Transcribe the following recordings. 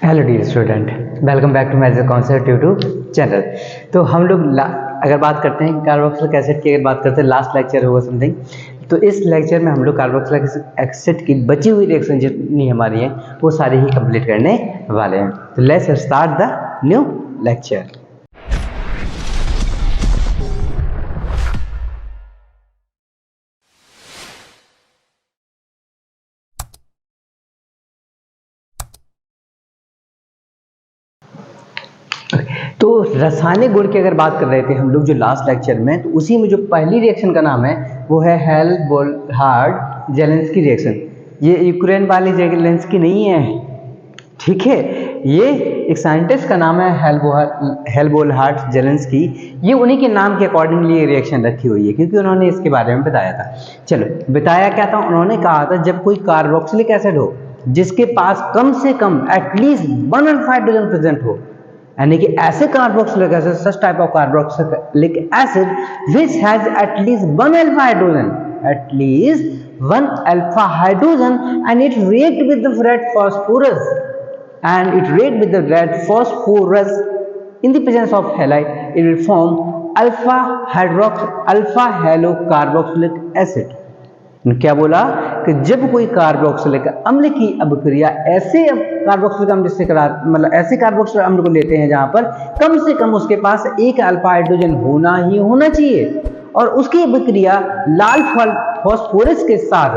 Hello dear student, welcome back to magic concept YouTube channel. तो हम लोग अगर बात करते हैं कार्बोक्सिलिक एसिड की, अगर बात करते हैं लास्ट लेक्चर होगा समथिंग, तो इस लेक्चर में हम लोग कार्बोक्सिलिक एसिड की बची हुई रिएक्शन जितनी हमारी है वो सारी ही कंप्लीट करने वाले हैं। तो let's start the new lecture. तो रासायनिक गुण की अगर बात कर रहे थे हम लोग जो लास्ट लेक्चर में, तो उसी में जो पहली रिएक्शन का नाम है वो है हेल्महोल्ट्ज जेलेंस्की रिएक्शन। ये यूक्रेन वाली जेलेंस्की नहीं है, ठीक है। ये एक साइंटिस्ट का नाम है हेल्महोल्ट्ज जेलेंस्की। ये उन्हीं के नाम के अकॉर्डिंगली ये रिएक्शन रखी हुई है, क्योंकि उन्होंने इसके बारे में बताया था। चलो, बताया क्या था, उन्होंने कहा था जब कोई कार्बोक्सिलिक एसिड हो जिसके पास कम से कम एटलीस्ट 1 अल्फा हाइड्रोजन प्रेजेंट हो, यानी कि ऐसे carboxylic acid, such type of carboxylic acid which has at least 1 alpha hydrogen, at least 1 alpha hydrogen, and it react with the red phosphorus, and it react with the red phosphorus in the presence of halide, it will form alpha halocarboxylic acid। क्या बोला कि जब कोई carboxylic अम्ल की अभिक्रिया ऐसे carboxylic अम्ल से मतलब ऐसे कार्बोक्सिलिक अम्ल को लेते हैं जहां पर कम से कम उसके पास एक अल्फा हाइड्रोजन होना ही होना चाहिए, और उसकी अभिक्रिया लाल फास्फोरस के साथ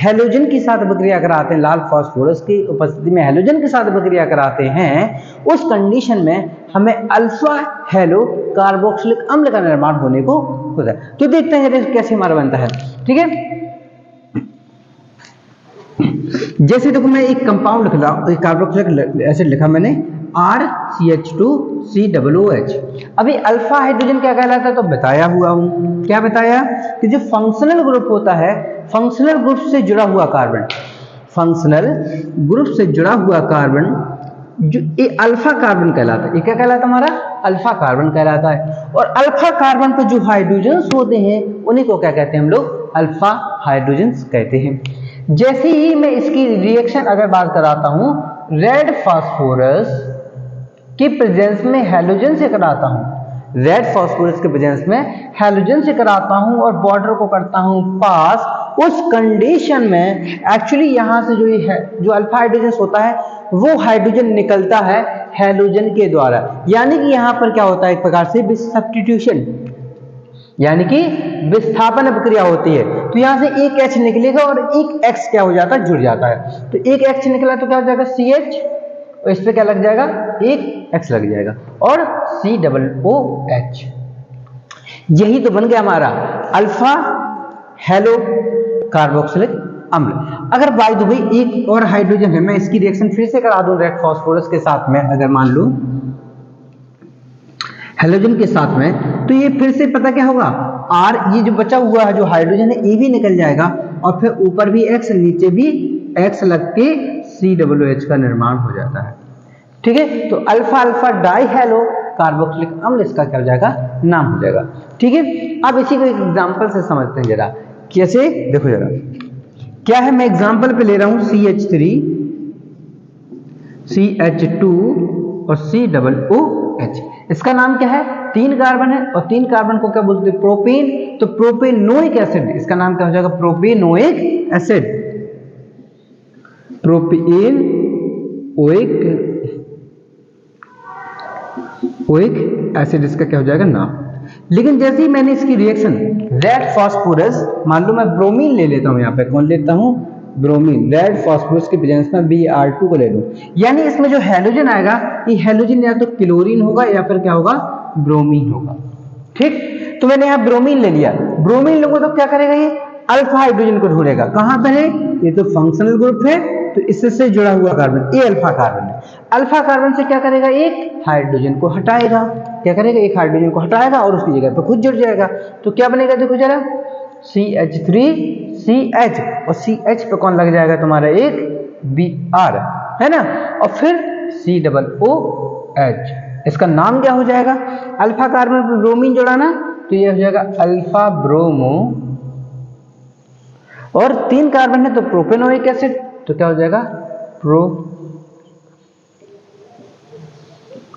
हैलोजन के साथ अभिक्रिया कराते हैं, लाल फास्फोरस की उपस्थिति में हैलोजन के साथ अभिक्रिया कराते हैं, उस कंडीशन में हमें अल्फा हेलो कार्बोक्सिलिक अम्ल का निर्माण होने को होता है। तो देखते हैं कैसे हमारा बनता है, ठीक है। जैसे देखो, मैं एक कंपाउंड लिख रहा हूं, एक कार्बोक्सिलिक एसिड लिखा मैंने RCH2COOH। अभी अल्फा हाइड्रोजन क्या कहलाता है तो बताया हुआ हूं, क्या बताया कि जो फंक्शनल ग्रुप होता है, फंक्शनल ग्रुप से जुड़ा हुआ कार्बन, फंक्शनल ग्रुप से जुड़ा हुआ कार्बन जो ये अल्फा कार्बन कहलाता है। ये क्या कहलाता है हमारा? अल्फा कार्बन कहलाता है। और अल्फा कार्बन पर जो हाइड्रोजन्स होते हैं उन्हीं को क्या कहते हैं हम लोग? अल्फा हाइड्रोजन्स कहते हैं। जैसे ही मैं इसकी रिएक्शन अगर बात कराता हूं रेड फास्फोरस के प्रेजेंस में हैलोजन से कराता हूं, रेड फास्फोरस के प्रेजेंस में हैलोजन से कराता हूं और बॉर्डर को करता हूं पास, उस कंडीशन में एक्चुअली यहां से जो है जो अल्फा हाइड्रोजन होता है वो हाइड्रोजन निकलता है हैलोजन के द्वारा, यानी कि यहां पर क्या होता है एक प्रकार से सब्स्टिट्यूशन, यानी कि विस्थापन प्रक्रिया होती है। तो यहां से एक H निकलेगा और एक X क्या हो जाता है? जुड़ जाता है। तो एक X निकला तो क्या हो जाएगा? CH, और इस पे क्या लग जाएगा? एक X लग जाएगा और COOH। यही तो बन गया हमारा अल्फा हेलो कार्बोक्सिलिक अम्ल। अगर बाय द वे एक और हाइड्रोजन है, मैं इसकी रिएक्शन फिर से करा दूं रेड फास्फोरस के साथ में, अगर मान लो हेलोजन के साथ में, तो ये फिर से पता क्या होगा? R, ये जो बचा हुआ है जो हाइड्रोजन है ये भी निकल जाएगा और फिर ऊपर भी X, नीचे भी X लग के COOH का निर्माण हो जाता है, ठीक है। तो alpha alpha die hello carboxylic अम्ल इसका क्या हो जाएगा? नाम हो जाएगा, ठीक है। अब इसी को एक एग्जांपल से समझते हैं जरा, कैसे देखो जरा क्या है। मैं एग्जांपल पे ले रहा हूं CH3 CH2 और COOH। इसका नाम क्या है? 3 कार्बन है और 3 कार्बन को क्या बोलते हैं? प्रोपेन। तो प्रोपेनोइक एसिड, इसका नाम क्या हो जाएगा? प्रोपेनोइक एसिड, प्रोपेनोइक एसिड इसका क्या हो जाएगा? नाम। लेकिन जैसे ही मैंने इसकी रिएक्शन रेड फास्फोरस, मान लो मैं ब्रोमीन ले लेता हूं, यहां पे कौन लेता हूं? ब्रोमीन। रेड फास्फोरस की प्रेजेंस में Br2 को ले लूं, यानी इसमें जो हैलोजन आएगा ये हैलोजन या तो क्लोरीन होगा या फिर क्या होगा? ब्रोमीन होगा, ठीक। तो मैंने यहां ब्रोमीन ले लिया, ब्रोमीन लोगों तो क्या करेगा? ये अल्फा हाइड्रोजन को ढूंढेगा। कहां पर है? ये तो फंक्शनल ग्रुप है, तो इससे जुड़ा हुआ कार्बन ये अल्फा कार्बन है। अल्फा कार्बन से क्या करेगा? एक हाइड्रोजन को हटाएगा। क्या करेगा? एक हाइड्रोजन को हटाएगा और उसकी जगह पर खुद जुड़ जाएगा। तो क्या बनेगा? देखो जरा, CH3CH, और CH पे कौन लग जाएगा तुम्हारा? एक Br, है ना, और फिर COOH। इसका नाम क्या हो जाएगा? अल्फा कार्बन पर ब्रोमीन जोड़ा ना, तो ये हो जाएगा अल्फा ब्रोमो, और 3 कार्बन है तो प्रोपेनोइक एसिड, तो क्या हो जाएगा?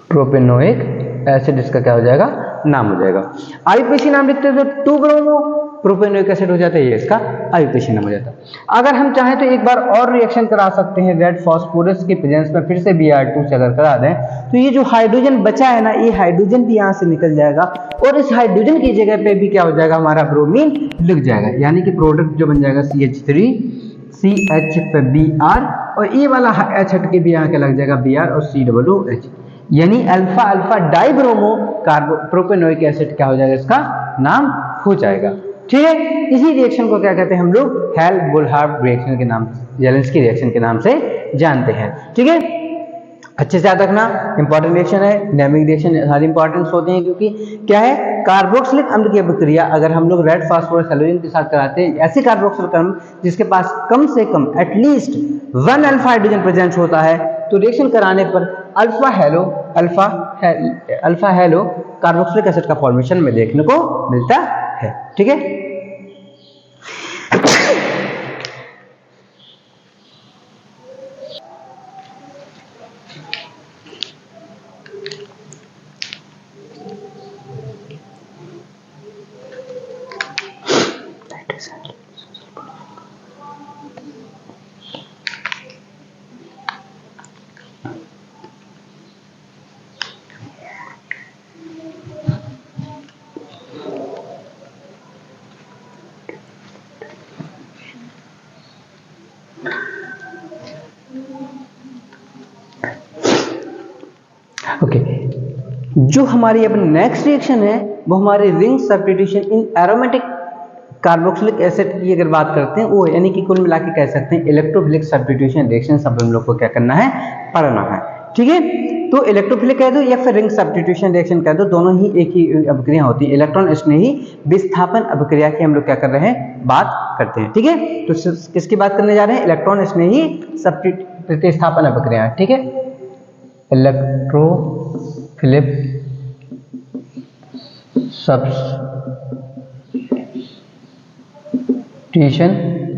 प्रोपेनोइक एसिड इसका क्या हो जाएगा, नाम हो जाएगा। आईयूपीएसी नाम लिखते हैं तो 2 ब्रोमो प्रोपेनोइक एसिड हो जाता है, ये इसका आईयूपीएसी नाम हो जाता है। अगर हम चाहें तो एक बार और रिएक्शन करा सकते हैं रेड फास्फोरस के प्रेजेंस में, फिर से Br2 से अगर करा दें तो ये जो हाइड्रोजन बचा है ना, ये हाइड्रोजन भी यहाँ से निकल जाएगा और इस हाइड्रोजन की जगह पे भी क्या हो जाएगा, हमारा ब्रोमीन लिख जाएगा, यानी कि प्रोडक्ट जो बन जाएगा CH3CH पे Br और ये वाला H हट के भी यहाँ के लग जाएगा Br और COOH, यानी alpha alpha dibromo propanoic acid क्या हो जाएगा, इसका नाम हो जाएगा। ठीक है, इसी रिएक्शन को क्या कहते हैं हम लोग, हेल-बुलहार्ब रिएक्शन के नाम, जेलेंस्की रिएक्शन के नाम से जानते हैं। ठीक है, अच्छे से याद रखना, इंपॉर्टेंट रिएक्शन है, नेमिंग रिएक्शन सारी इंपॉर्टेंस होते हैं, क्योंकि क्या है, कार्बोक्सिलिक अम्ल की अभिक्रिया अगर हम लोग रेड फास्फोरस हैलोजन के साथ कराते हैं, ऐसे कार्बोक्सिलिक अम्ल जिसके पास कम से कम एटलीस्ट 1 अल्फा हाइड्रोजन प्रेजेंट होता है, तो रिएक्शन कराने पर अल्फा हेलो कार्बोक्सिलिक एसिड का फॉर्मेशन में देखने को मिलता है। ठीक है, ओके, जो हमारी अब नेक्स्ट रिएक्शन है वो हमारे रिंग सब्स्टिट्यूशन इन एरोमेटिक कार्बोक्सिलिक एसिड की अगर बात करते हैं, वो यानी कि कुल मिला के कह सकते हैं इलेक्ट्रोफिलिक सब्स्टिट्यूशन रिएक्शन, सब हम लोग को क्या करना है, पढ़ना है। ठीक है, तो इलेक्ट्रोफिलिक कह दो या फिर रिंग सब्स्टिट्यूशन रिएक्शन कह दो, दोनों ही एक ही अभिक्रिया होती है, इलेक्ट्रॉन स्नेही विस्थापन अभिक्रिया की हम लोग क्या कर रहे हैं, बात करते हैं। ठीक है, तो किसकी बात करने जा रहे हैं, इलेक्ट्रॉन स्नेही प्रतिस्थापन अभिक्रिया। ठीक है, इलेक्ट्रोफिलिक सब्स्टिट्यूशन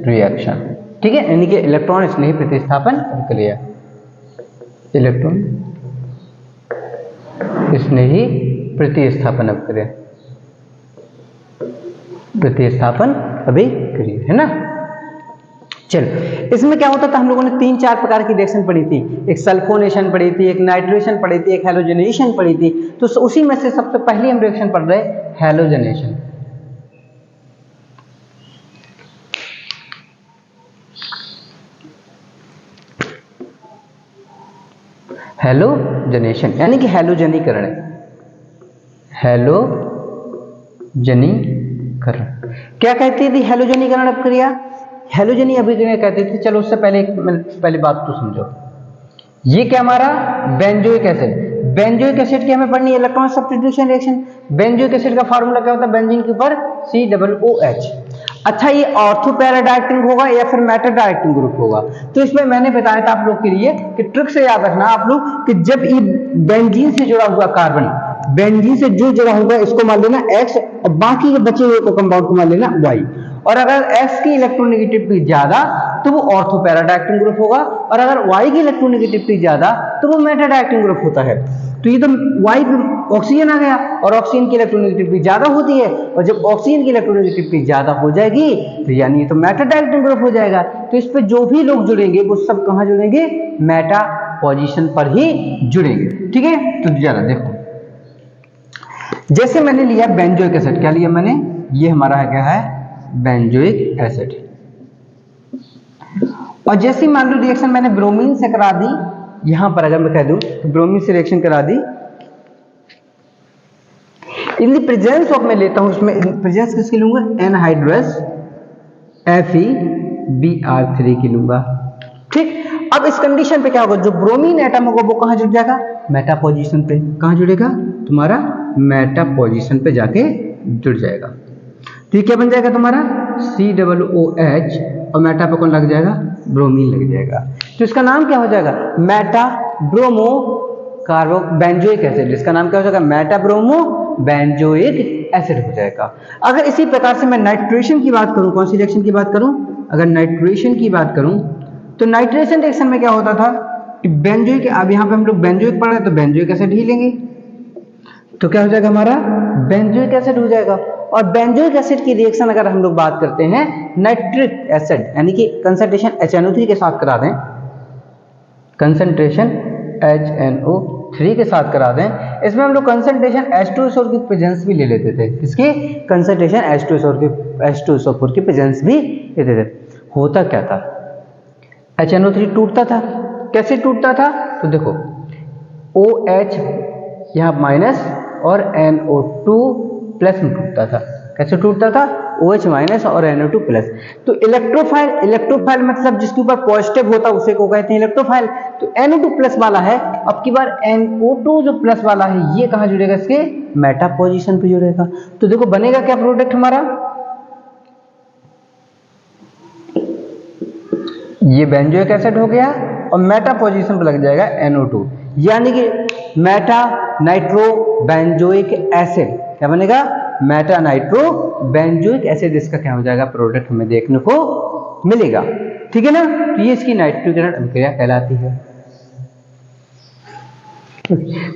रिएक्शन। ठीक है, यानी कि इलेक्ट्रॉन स्नेही प्रतिस्थापन अभिक्रिया, इलेक्ट्रॉन स्नेही प्रतिस्थापन अभिक्रिया, प्रतिस्थापन अभिक्रिया है ना। चलो, इसमें क्या होता था, हम लोगों ने 3-4 प्रकार की रिएक्शन पढ़ी थी, एक सल्फोनेशन पढ़ी थी, एक नाइट्रेशन पढ़ी थी, एक हैलोजनेशन पढ़ी थी। तो उसी में से सबसे पहले हम रिएक्शन पढ़ रहे हैलोजनेशन। हैलोजनेशन यानी कि हैलोजनीकरण, हैलोजनीकरण क्या कहती थी, हैलोजनीकरण अभिक्रिया, हैलोजनी अभिक्रिया कहती थी। चलो उससे पहले बात तो समझो, ये क्या हमारा बेंजोइक एसिड, बेंजोइक एसिड की हमें पढ़नी है electron substitution reaction. Benzoic acid का फार्मूला क्या होता है, बेंजीन के ऊपर COOH। अच्छा, ये ऑर्थो पैरा डायरेक्टिंग होगा या फिर मेटा डायरेक्टिंग ग्रुप होगा, तो इसमें मैंने बताया था आप लोग के लिए कि ट्रिक से याद रखना आप लोग कि जब ये बेंजीन से जुड़ा हुआ कार्बन, बेंजीन से जो जुड़ा होगा इसको मान लेना X और बाकी के बचे हुए को कंपाउंड को मान लेना Y। और अगर X की इलेक्ट्रोनेगेटिविटी ज्यादा तो वो ऑर्थो पैरा डायरेक्टिंग ग्रुप होगा, और अगर Y की इलेक्ट्रोनेगेटिविटी ज्यादा तो वो मेटा डायरेक्टिंग ग्रुप होता है। तो ये तो Y पे ऑक्सीजन आ गया और ऑक्सीजन की इलेक्ट्रोनेगेटिविटी ज्यादा होती है, और जब ऑक्सीजन की इलेक्ट्रोनेगेटिविटी ज्यादा हो जाएगी तो यानी ये तो मेटा डायरेक्टिंग ग्रुप हो जाएगा। तो इस पे जो भी लोग जुड़ेंगे वो सब कहाँ जुड़ेंगे, मेटा पोजीशन पर ही जुड़ेंगे। ठीक है, तो जरा देखो, जैसे मैंने लिया बेंजोइक एसिड, क्या लिया मैंने, ये हमारा क्या है, बेंजोइक एसिड। और जैसे मान लो रिएक्शन मैंने ब्रोमीन से करा दी, यहां पर अगर मैं कह दूं तो ब्रोमीन से रिएक्शन करा दी, इन द प्रेजेंस ऑफ, मैं लेता हूं उसमें प्रेजेंस किसकी लूंगा, एनहाइड्रस FeBr3 की लूंगा। ठीक, अब इस कंडीशन पे क्या होगा, जो ब्रोमीन एटम होगा वो कहां जुड़ जाएगा, मेटा पोजीशन पे। कहां जुड़ेगा, तुम्हारा मेटा पोजीशन पे जाके जुड़ जाएगा। तो ये क्या बन जाएगा तुम्हारा COOH और मेटा पे कौन लग जाएगा, ब्रोमीन लग जाएगा। तो इसका नाम क्या हो जाएगा, मेटा ब्रोमो कार्बो बेंजोइक एसिड। इसका नाम क्या हो जाएगा, मेटा ब्रोमो बेंजोइक एसिड हो जाएगा। अगर इसी प्रकार से मैं नाइट्रेशन की बात करूं, कौन सी रिएक्शन की बात करूं, अगर नाइट्रेशन की बात करूं तो नाइट्रेशन रिएक्शन में क्या होता था कि बेंजोइक, अब यहाँ पे हम लोग बेंजोइक पढ़ रहे हैं तो बेंजोइक एसिड ही लेंगे, तो क्या हो जाएगा हमारा बेंजोइक एसिड हो जाएगा। और बेंजोइक एसिड की रिएक्शन अगर हम लोग बात करते हैं नाइट्रिक एसिड यानी कि कंसंट्रेशन HNO3 के साथ करा दें, कंसंट्रेशन HNO3 के साथ करा दें, इसमें हम लोग कंसंट्रेशन H2SO4 की प्रेजेंस भी ले लेते थे। किसकी? कंसंट्रेशन H2SO4 की प्रेजेंस भी लेते थे। होता क्या था, HNO3 टूटता था। कैसे टूटता था? तो देखो OH यहाँ माइनस और NO2 प्लस में टूटता था। कैसे टूटता था? OH माइनस और NO2 प्लस। तो इलेक्ट्रोफाइल मतलब जिसके ऊपर पॉजिटिव होता है उसे को कहते हैं इलेक्ट्रोफाइल। तो NO2 प्लस वाला है, अब की बार NO2 जो प्लस वाला है ये कहाँ जुड़ेगा? इसके मेटा पोजीशन पे जुड़ेगा। तो देखो बनेगा क्या प्रोडक्ट हमारा? ये बेंजोइक एसिड हो गया और मेटा पोजीशन पे लग जाएगा NO2, यानी कि मेटा नाइट्रो बेंजोइक एसिड। क्या बनेगा? मेटा नाइट्रो बेंजोइक एसिड, इसका क्या हो जाएगा? प्रोडक्ट हमें देखने को मिलेगा। ठीक है ना? तो ये इसकी नाइट्रीकरण अभिक्रिया कहलाती है।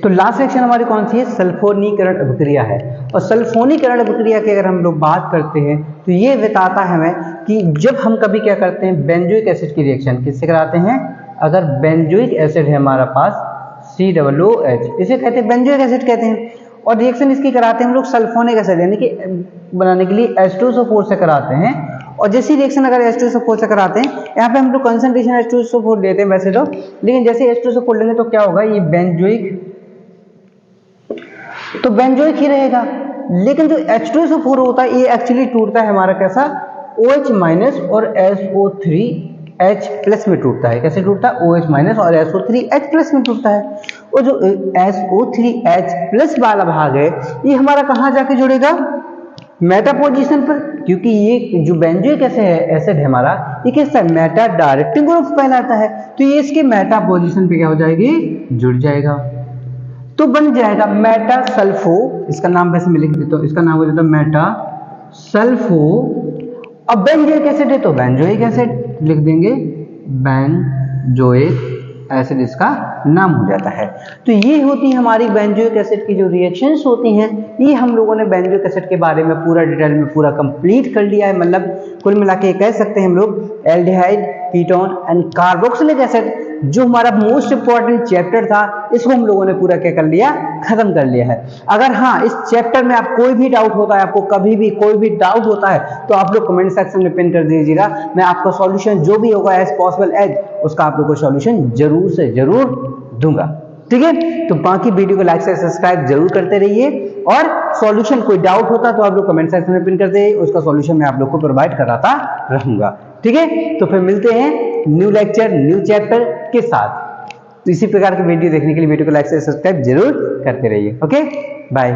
तो लास्ट सेक्शन हमारी कौन सी है? सल्फोनीकरण अभिक्रिया है। और सल्फोनीकरण अभिक्रिया की अगर हम लोग बात करते हैं तो ये बताता है हमें कि जब हम कभी क्या करते हैं बेंजोइक एसिड की रिएक्शन किससे कराते हैं? अगर बेंजोइक एसिड है हमारा पास COOH, इसे कहते हैं बेंजोइक एसिड कहते हैं, और रिएक्शन इसकी कराते हैं हम लोग सल्फोनिक एसिड यानी कि बनाने के लिए H2SO4 से कराते हैं। और जैसी रिएक्शन अगर H2SO4 से कराते हैं, यहाँ पे हम लोग कंसंट्रेशन H2SO4 लेते हैं वैसे तो, लेकिन जैसे H2SO4 लेंगे तो क्या होगा? ये बेंजोइक, तो बेंजोइक ही रहेगा। लेकिन जो H2SO4 होता है ये एक्चुअली टूटता है हमारा कैसा? OH माइनस और SO3H प्लस में टूटता है। कैसे टूटता है? OH माइनस और SO3H प्लस में टूटता है। और जो SO3H प्लस वाला भाग है ये हमारा कहाँ जाके जुड़ेगा? मेटा पोजीशन पर, क्योंकि ये जो बेंजोइक एसिड है हमारा ये किसका? मेटा डायरेक्टिंग ग्रुप कहलाता है। तो ये इसके मेटा पोजीशन पे क्या हो जाएगी? जुड़ जाएगा। तो बन जाएगा मेटा सल्फो, इसका नाम वैसे मैं लिख देता हूँ, इसका नाम हो जाता है मेटा सल्फो। अब बेंजोइक एसिड है तो बेंजोइक एसिड लिख देंगे, बेंजोइक एसिड इसका नाम हो जाता है। तो ये होती है हमारी बेंजोइक एसिड की जो रिएक्शंस होती हैं। ये हम लोगों ने बेंजोइक एसिड के बारे में पूरा डिटेल में पूरा कंप्लीट कर लिया है। मतलब कुल मिला के कह सकते हैं हम लोग aldehyde, ketone and carboxylic acid जो हमारा मोस्ट इंपॉर्टेंट चैप्टर था इसको हम लोगों ने पूरा क्या कर लिया? खत्म कर लिया है। अगर हाँ इस चैप्टर में आप कोई भी डाउट होता है, आपको कभी भी कोई भी डाउट होता है तो आप लोग कमेंट सेक्शन में पिन कर दीजिएगा। मैं आपका सॉल्यूशन जो भी होगा एज पॉसिबल एज उसका आप लोग को सॉल्यूशन जरूर से जरूर दूंगा। ठीक है? तो बाकी वीडियो को लाइक से सब्सक्राइब जरूर करते रहिए, और सॉल्यूशन कोई डाउट होता तो आप लोग कमेंट सेक्शन में पिन कर दीजिए, उसका सॉल्यूशन मैं आप लोग को प्रोवाइड कराता रहूंगा। ठीक है? तो फिर मिलते हैं न्यू लेक्चर न्यू चैप्टर के साथ। तो इसी प्रकार की वीडियो देखने के लिए वीडियो को लाइक से सब्सक्राइब जरूर करते रहिए। Okay, bye.